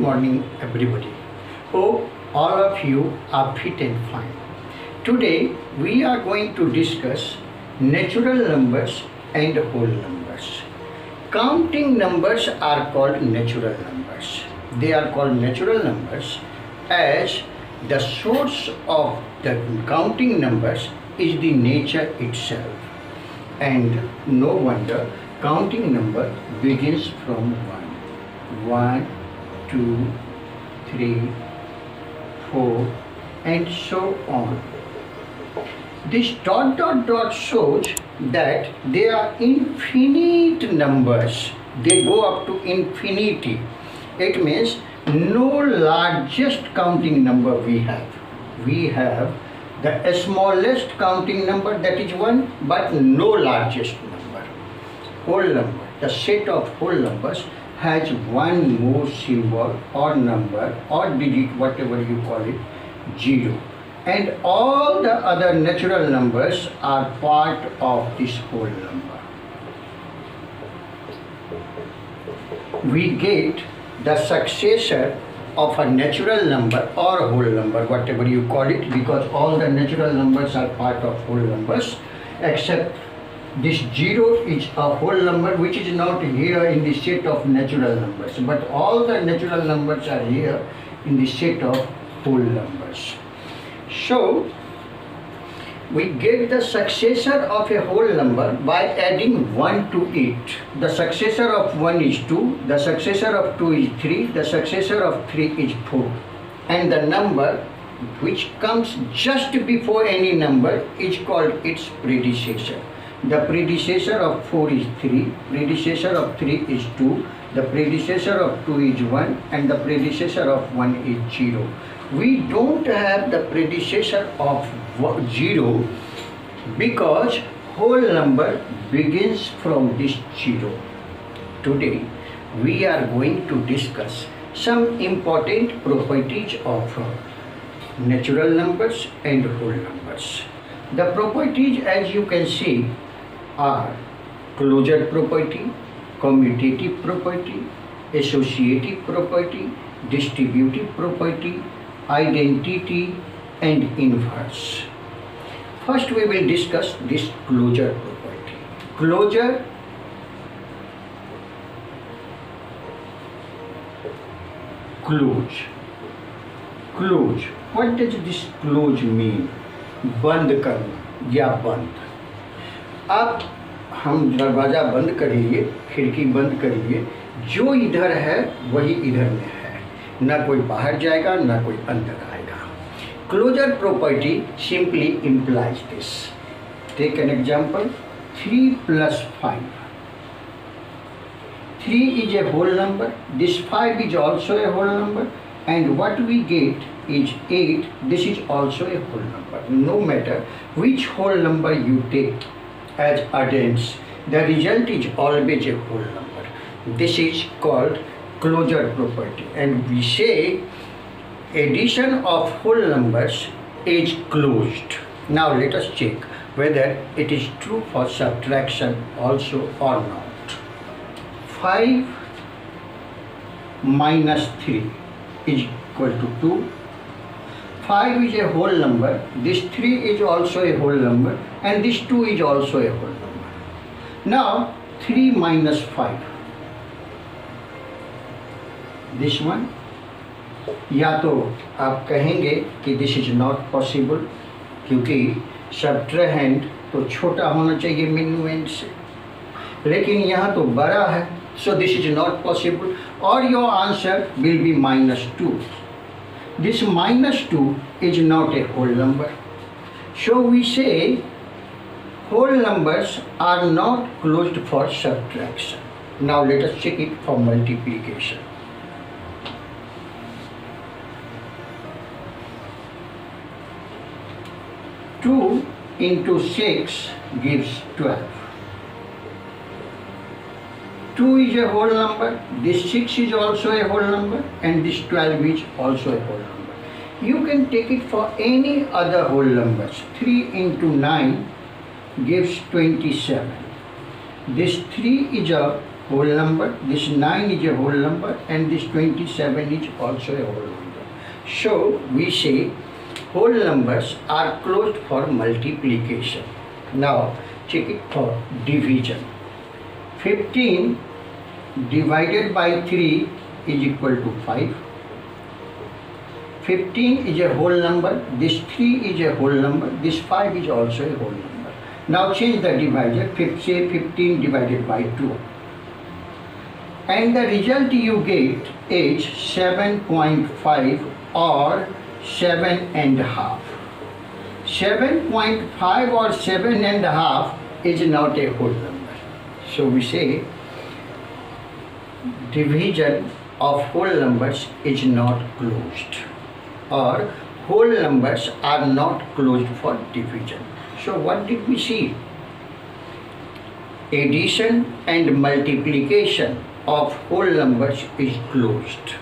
morning, everybody. Hope all of you are fit and fine. Today, we are going to discuss natural numbers and whole numbers. Counting numbers are called natural numbers. They are called natural numbers as the source of the counting numbers is the nature itself. And no wonder counting number begins from 1. 1, 2, 3, 4, and so on. This dot shows that they are infinite numbers. They go up to infinity. It means no largest counting number we have. We have the smallest counting number, that is 1, but no largest number. Whole number, the set of whole numbers has one more symbol or number or digit, whatever you call it, 0. And all the other natural numbers are part of this whole number. We get the successor of a natural number or whole number, whatever you call it, because all the natural numbers are part of whole numbers, except this 0 is a whole number which is not here in the set of natural numbers, but all the natural numbers are here in the set of whole numbers. So we get the successor of a whole number by adding 1 to it. The successor of 1 is 2, the successor of 2 is 3, the successor of 3 is 4. And the number which comes just before any number is called its predecessor. The predecessor of 4 is 3, predecessor of 3 is 2, the predecessor of 2 is 1, and the predecessor of 1 is 0. We don't have the predecessor of 0 because whole number begins from this 0. Today we are going to discuss some important properties of natural numbers and whole numbers. The properties, as you can see, are closure property, commutative property, associative property, distributive property, identity, and inverse. First we will discuss this closure property. Closure close. What does this close mean? बंद करना या बंद. अब हम दरवाज़ा बंद करिए, खिड़की बंद करिए, जो इधर है वही इधर में है, ना कोई बाहर जाएगा ना कोई अंदर आएगा. Closure property simply implies this. Take an example. 3 plus 5. 3 is a whole number. This 5 is also a whole number. And what we get is 8. This is also a whole number. No matter which whole number you take as addends, the result is always a whole number. This is called closure property. And we say addition of whole numbers is closed. Now let us check whether it is true for subtraction also or not. 5 minus 3 is equal to 2. 5 is a whole number, this 3 is also a whole number, and this 2 is also a whole number. Now 3 minus 5, this one, या तो आप कहेंगे कि this is not possible, क्योंकि सब्ट्रैहेंड तो छोटा होना चाहिए मिनुएंड से, लेकिन यहाँ तो बड़ा है, so this is not possible, और your answer will be -2. This -2 is not a whole number. So we say whole numbers are not closed for subtraction. Now let us check it for multiplication. 2 into 6 gives 12. 2 is a whole number, this 6 is also a whole number, and this 12 is also a whole number. You can take it for any other whole numbers. 3 into 9 gives 27. This 3 is a whole number, this 9 is a whole number, and this 27 is also a whole number. So we say whole numbers are closed for multiplication. Now check it for division. 15 divided by 3 is equal to 5. 15 is a whole number, this 3 is a whole number, this 5 is also a whole number. Now change the divisor, say 15 divided by 2. And the result you get is 7.5 or 7.5. 7.5 or 7.5 is not a whole number. So we say division of whole numbers is not closed, or whole numbers are not closed for division. So what did we see? Addition and multiplication of whole numbers is closed.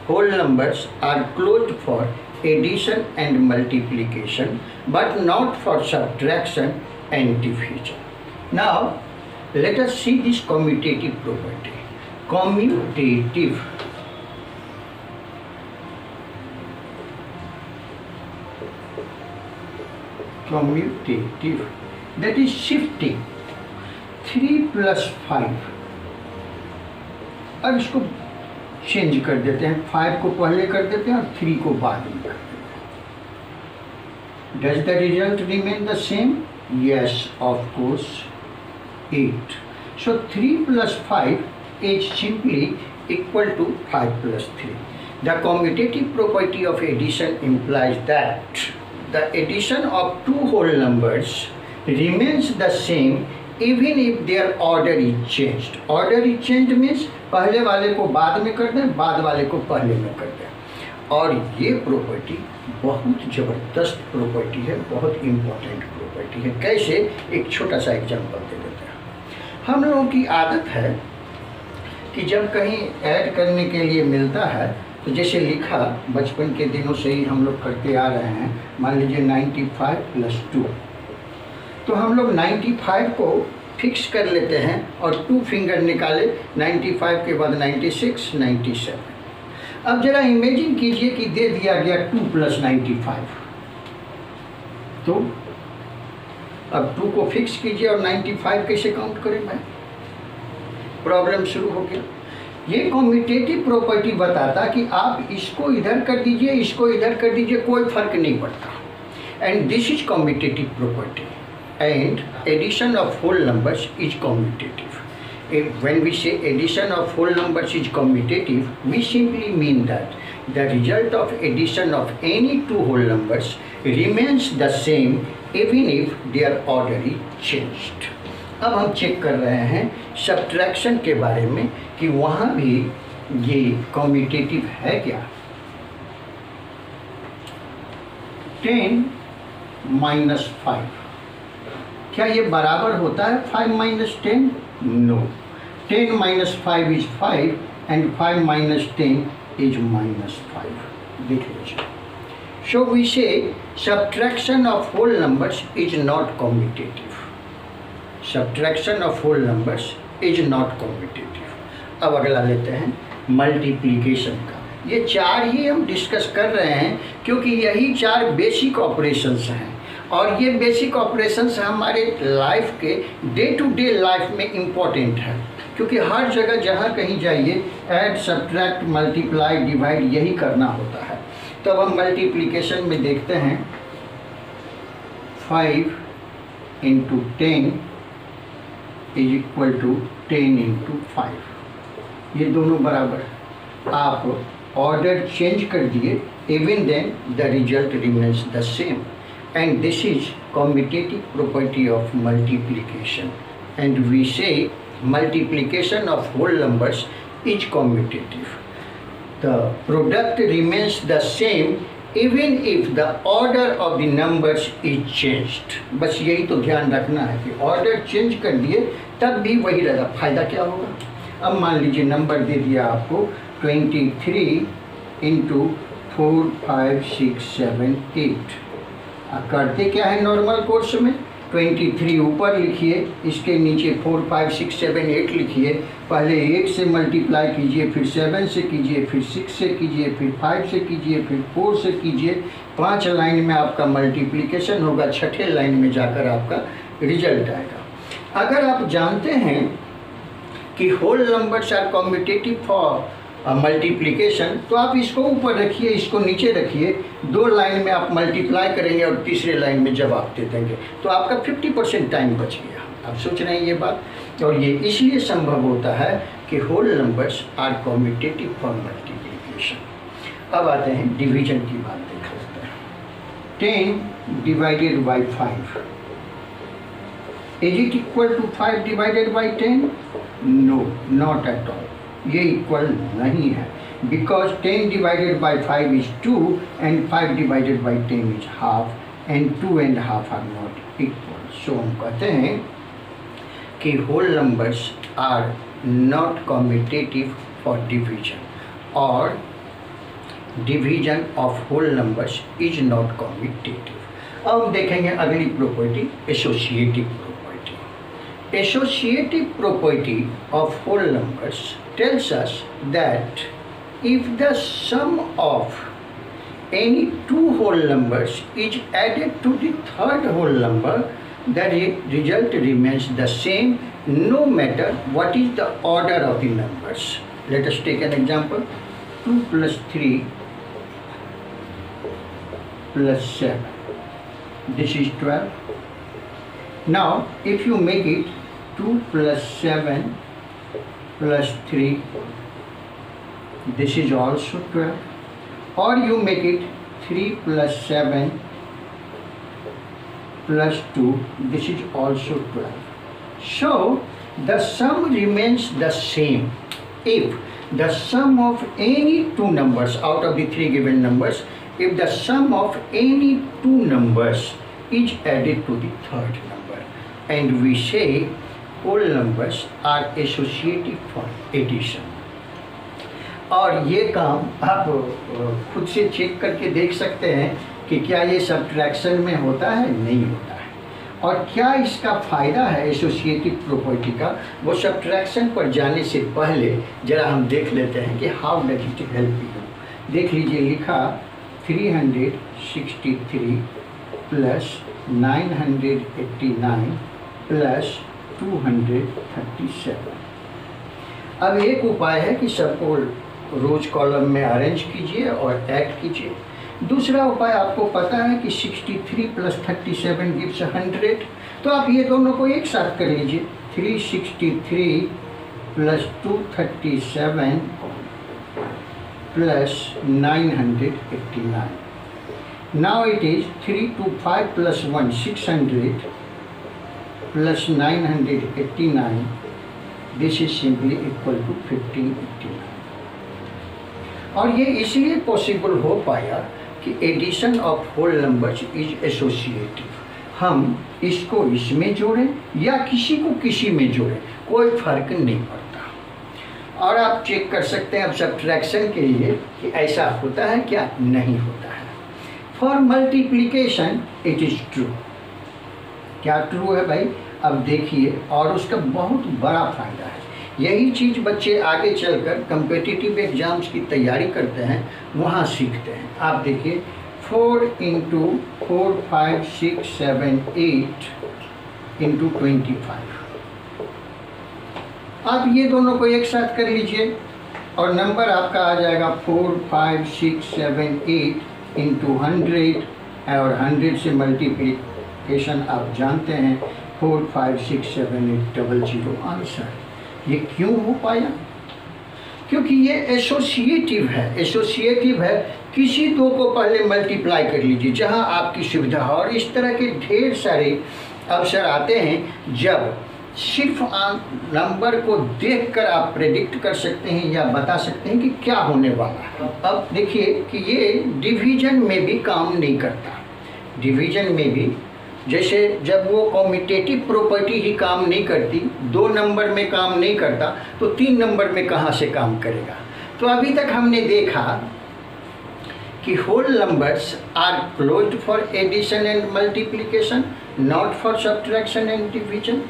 Whole numbers are closed for addition and multiplication, but not for subtraction and division. Now let us see this commutative property. Commutative. Commutative, that is shifting 3 plus 5. अब इसको change कर देते हैं, 5 को पहले कर देते हैं और 3 को बाद में कर देते हैं. Does the result remain the same? Yes, of course, 8. So 3 plus 5 is simply equal to 5 plus 3. The commutative property of addition implies that the addition of two whole numbers remains the same even if their order is changed. Order is changed means पहले वाले को बाद में कर दें, बाद वाले को पहले में कर दें. और ये प्रॉपर्टी बहुत ज़बरदस्त प्रॉपर्टी है, बहुत इम्पोर्टेंट प्रॉपर्टी है. कैसे? एक छोटा सा एग्जांपल दे देते हैं. हम लोगों की आदत है कि जब कहीं ऐड करने के लिए मिलता है तो जैसे लिखा, बचपन के दिनों से ही हम लोग करते आ रहे हैं. मान लीजिए 95 + 2, तो हम लोग 95 को फिक्स कर लेते हैं और 2 फिंगर निकाले, 95 के बाद 96, 97. अब जरा इमेजिन कीजिए कि दे दिया गया 2 + 95, तो अब 2 को फिक्स कीजिए और 95 कैसे काउंट करें भाई? प्रॉब्लम शुरू हो गया. ये कम्यूटेटिव प्रॉपर्टी बताता कि आप इसको इधर कर दीजिए, इसको इधर कर दीजिए, कोई फर्क नहीं पड़ता. And this is commutative property. And addition of whole numbers is commutative. When we say addition of whole numbers is commutative, we simply mean that the result of addition of any two whole numbers remains the same even if their order is changed. अब हम check कर रहे हैं subtraction के बारे में कि वहाँ भी ये कम्यूटेटिव है क्या. 10 - 5, क्या ये बराबर होता है 5 - 10? नो. 10 - 5 is 5 and 5 - 10 is -5. देख लीजिए. So we say subtraction of whole numbers is not commutative. Subtraction of whole numbers is not commutative. अब अगला लेते हैं मल्टीप्लिकेशन का. ये 4 ही हम डिस्कस कर रहे हैं क्योंकि यही 4 बेसिक ऑपरेशंस हैं और ये बेसिक ऑपरेशंस हमारे लाइफ के डे टू डे लाइफ में इम्पॉर्टेंट है, क्योंकि हर जगह जहाँ कहीं जाइए ऐड, सब्ट्रैक्ट, मल्टीप्लाई, डिवाइड यही करना होता है. तो अब हम मल्टीप्लिकेशन में देखते हैं. 5 × 10 = 10 × 5. ये दोनों बराबर. आप ऑर्डर चेंज कर दिए, even then the result remains the same. And this is commutative property of multiplication, and we say multiplication of whole numbers is commutative. The product remains the same even if the order of the numbers is changed. बस यही तो ध्यान रखना है कि order change कर दिए तब भी वही रहेगा. फायदा क्या होगा? अब मान लीजिए नंबर दे दिया आपको 23 × 4, 5, 6, 7, 8. करते क्या है नॉर्मल कोर्स में? 23 ऊपर लिखिए, इसके नीचे 4, 5, 6, 7, 8 लिखिए, पहले 8 से मल्टीप्लाई कीजिए, फिर 7 से कीजिए, फिर 6 से कीजिए, फिर 5 से कीजिए, फिर 4 से कीजिए। 5 लाइन में आपका मल्टीप्लिकेशन होगा, छठे लाइन में जाकर आपका रिजल्ट आएगा। अगर आप जानते हैं कि whole numbers are competitive for multiplication, तो आप इसको ऊपर रखिए, इसको नीचे रखिए, 2 लाइन में आप मल्टीप्लाई करेंगे और तीसरे लाइन में जवाब दे देंगे, तो आपका 50% टाइम बच गया। आप सोच रहे हैं ये बात, और ये इसलिए संभव होता है कि whole numbers are competitive for multiplication. अब आते हैं डिवीजन की बात देख लेते हैं। 10 divided by 5, is it equal to 5 divided by 10? No, not at all, ये इक्वल नहीं है, because 10 divided by 5 is 2 and 5 divided by 10 is half and 2 and half are not equal. So हम कहते हैं कि whole numbers are not competitive for division, और division of whole numbers is not competitive. अब हम देखेंगे अगली property, associative property. Associative property of whole numbers tells us that if the sum of any two whole numbers is added to the third whole number, the result remains the same no matter what is the order of the numbers. Let us take an example. 2 plus 3 plus 7, this is 12. Now if you make it 2 plus 7 plus 3, this is also 12, or you make it 3 plus 7 plus 2, this is also 12. So the sum remains the same if the sum of any two numbers out of the 3 given numbers, if the sum of any two numbers is added to the third number, and we say whole numbers are associative for addition। और ये काम आप खुद से check करके देख सकते हैं कि क्या ये सब्ट्रैक्शन में होता है, नहीं होता है, और क्या इसका फ़ायदा है एसोसिएटिव प्रॉपर्टी का, वो सब्ट्रैक्शन पर जाने से पहले जरा हम देख लेते हैं कि how does it help you. देख लीजिए, लिखा 363 प्लस 989 प्लस 237। अब एक उपाय है कि सबको रोज कॉलम में अरेंज कीजिए और ऐड कीजिए। दूसरा उपाय आपको पता है कि 63 प्लस 37 गिव्स 100, तो आप ये दोनों को एक साथ कर लीजिए। 363 plus 237 plus 989। Now it is 325 plus 1 600 plus 989, this is simply equal to 1589। और ये इसलिए पॉसिबल हो पाया कि addition of whole numbers is associative. हम इसको इसमें जोड़ें या किसी को किसी में जोड़ें, कोई फर्क नहीं पड़ता। और आप चेक कर सकते हैं अब सब्ट्रैक्शन के लिए कि ऐसा होता है क्या, नहीं होता है। For multiplication it is true. क्या ट्रू है भाई, अब देखिए, और उसका बहुत बड़ा फायदा है। यही चीज़ बच्चे आगे चलकर कम्पिटिटिव एग्जाम्स की तैयारी करते हैं, वहाँ सीखते हैं। आप देखिए, 4 इंटू 4 5 6 7 8 इंटू 25। आप ये दोनों को एक साथ कर लीजिए और नंबर आपका आ जाएगा 4 5 6 7 8 इंटू 100, और 100 से मल्टीप्लिकेशन आप जानते हैं 4 5 6 7 8 00 आंसर। ये क्यों हो पाया? क्योंकि ये एसोसिएटिव है। एसोसिएटिव है, किसी दो को पहले मल्टीप्लाई कर लीजिए जहां आपकी सुविधा हो। और इस तरह के ढेर सारे अवसर आते हैं जब सिर्फ नंबर को देखकर आप प्रेडिक्ट कर सकते हैं या बता सकते हैं कि क्या होने वाला है। अब देखिए कि ये डिवीजन में भी काम नहीं करता। डिवीजन में भी जैसे जब वो कॉम्पिटेटिव प्रॉपर्टी ही काम नहीं करती, 2 नंबर में काम नहीं करता, तो 3 नंबर में कहाँ से काम करेगा। तो अभी तक हमने देखा कि whole numbers are closed for addition and multiplication, not for subtraction and division.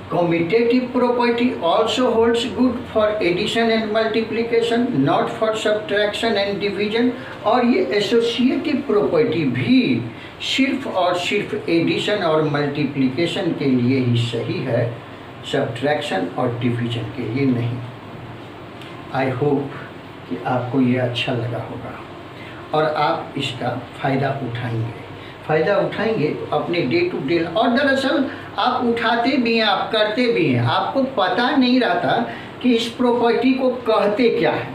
Commutative property also holds good for addition and multiplication, not for subtraction and division. और ये associative property भी सिर्फ और सिर्फ एडिशन और मल्टीप्लिकेशन के लिए ही सही है, सब्ट्रैक्शन और डिवीजन के लिए नहीं। आई होप कि आपको ये अच्छा लगा होगा और आप इसका फ़ायदा उठाएंगे तो अपने डे टू डे। और दरअसल आप उठाते भी हैं, आप करते भी हैं, आपको पता नहीं रहता कि इस प्रॉपर्टी को कहते क्या है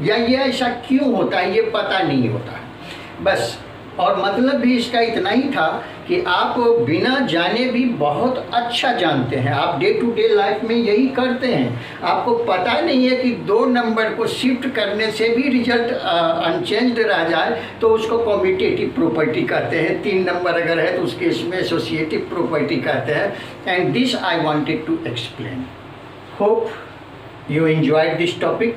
या ये ऐसा क्यों होता है, ये पता नहीं होता है बस। और मतलब भी इसका इतना ही था कि आप बिना जाने भी बहुत अच्छा जानते हैं, आप डे टू डे लाइफ में यही करते हैं। आपको पता नहीं है कि 2 नंबर को शिफ्ट करने से भी रिजल्ट अनचेंज्ड रह जाए तो उसको कम्यूटेटिव प्रॉपर्टी कहते हैं। 3 नंबर अगर है तो उसके इसमें एसोसिएटिव प्रॉपर्टी कहते हैं। And this I wanted to explain. Hope you enjoyed this topic.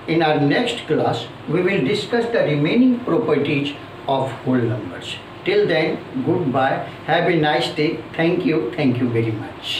In our next class, we will discuss the remaining properties of whole numbers. Till then, goodbye. Have a nice day. Thank you very much.